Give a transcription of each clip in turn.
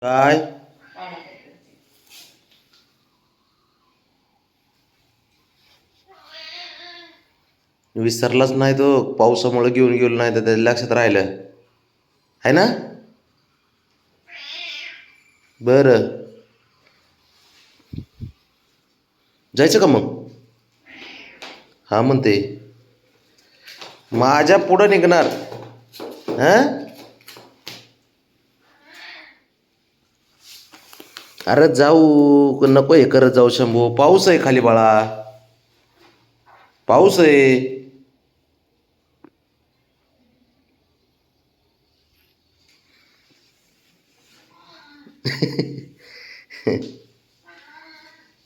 काय विसरलाच नाही तो. पावसामुळे घेऊन गेलो नाही तर त्याच्या लक्षात राहिलं आहे ना. बरं, जायचं का मग? हा म्हणते माझ्या पुढं निघणार. हा, अरे जाऊ नको हे करत जाऊ शंभू. पाऊस आहे खाली बाळा, पाऊस आहे.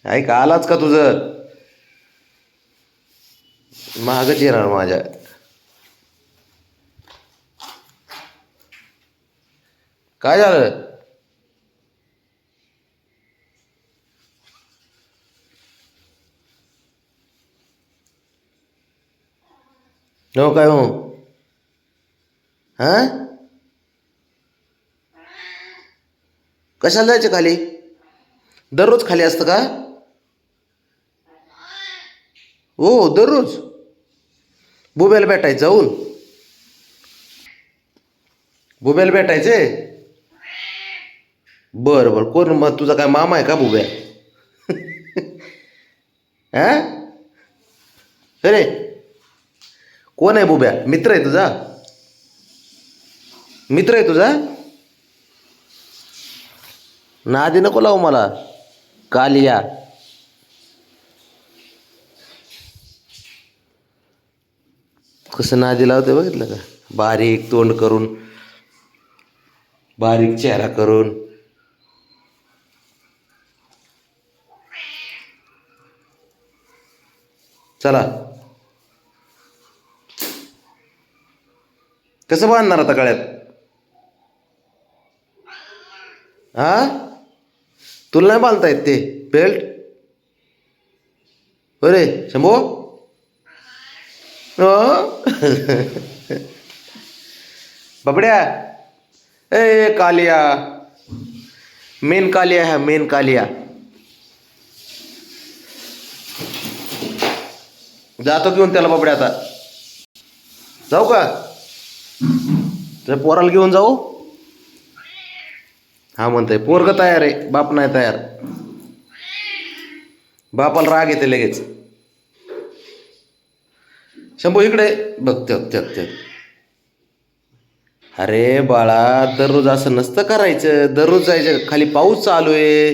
ऐक आलाच का तुझं महागच येणार माझ्या. काय झालं? हो काय हो? हा, कशाला जायचं खाली? दररोज खाली असतं का? हो दररोज बुब्याला भेटायचं जाऊन. बुब्याला भेटायचे. बरं बरं, कोण मग तुझा काय मामा आहे का बुब्या? हा, अरे कोण आहे बुब्या? मित्र आहे तुझा? मित्र आहे तुझा? नादी नको लावू मला, कालिया. कसं नादी लावते बघितलं का? बारीक तोंड करून, बारीक चेहरा करून. चला, कसं बांधणार आता गळ्यात? हा, तुला नाही बांधता येत ते बेल्ट? अरे शंभो, बबड्या, ए कालिया, मेन कालिया है मेन कालिया. जातो घेऊन त्याला बबड्या आता. जाऊ का? त्या पोराला घेऊन जाऊ. हा म्हणतंय पोरग तयार आहे, बाप नाही तयार. बापाला राग येते लगेच. शंभू इकडे बघ, त्यक त्यक त्यक. अरे बाळा, दररोज असं नसतं करायचं. दररोज जायचं खाली, पाऊस चालू आहे.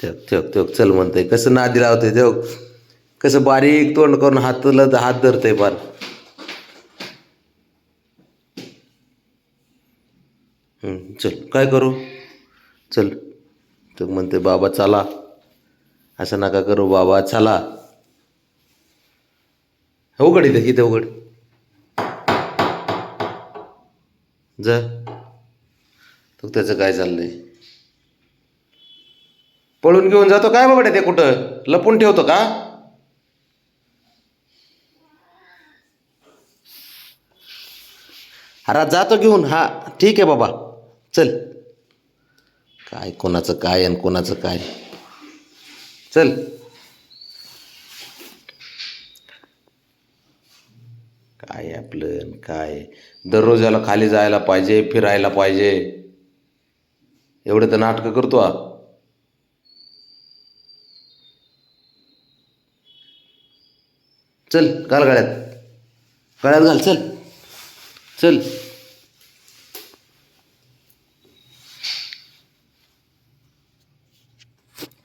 त्यक त्यक त्यक चल म्हणतंय. कसं नादी लावतंय देव, कसं बारीक तोंड करून हातला हात धरतंय पार. चल काय करू? चल. तो म्हणते बाबा चला. असं नका करू बाबा, चला. उघड इथं, इथं उघड. जा. तो त्याचं काय चाललंय? पळून घेऊन जातो काय बाबा? ते कुठं लपून ठेवतो का? अरे जातो घेऊन. हा ठीक आहे बाबा, चल. काय कोणाचं काय आणि कोणाचं काय. चल. काय आपलं काय, दररोज याला खाली जायला पाहिजे, फिरायला पाहिजे. एवढं तर नाटकं करतो हा. चल घाल गळ्यात, गळ्यात घाल. चल चल.